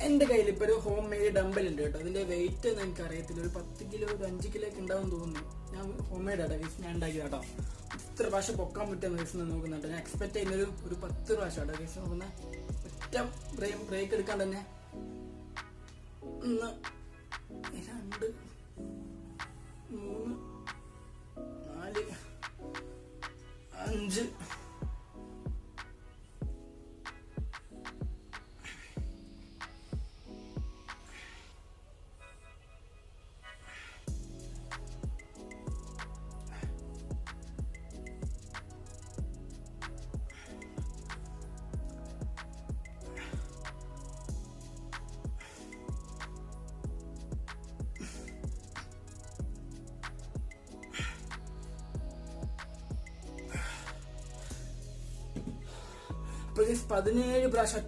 എന്റെ കയ്യിൽ ഇപ്പൊ ഒരു ഹോം മെയ്ഡ് ഡമ്പൽ ഉണ്ട് കേട്ടോ. അതിന്റെ വെയിറ്റ് ഒന്നും എനിക്ക് അറിയത്തില്ല, ഒരു 10 കിലോ ഒരു 5 കിലോ ഒക്കെ ഉണ്ടാവും തോന്നുന്നു. ഞാൻ ഹോം മെയ്ഡ് ആട്ടോ ഗൈസ്, ഞാൻ ഉണ്ടാക്കിയത് കേട്ടോ. ഇത്ര പ്രാവശ്യം പൊക്കാൻ പറ്റുന്ന ഗൈസ് നോക്കുന്നുണ്ട്. ഞാൻ എക്സ്പെക്ട് ചെയ്യുന്നൊരു 10 പ്രാവശ്യം കേട്ടോ ഗൈസ് നോക്കുന്ന. ഒറ്റ ബ്രേക്ക് എടുക്കാൻ തന്നെ 1 2 3 4 5 17 പ്രാവശ്യം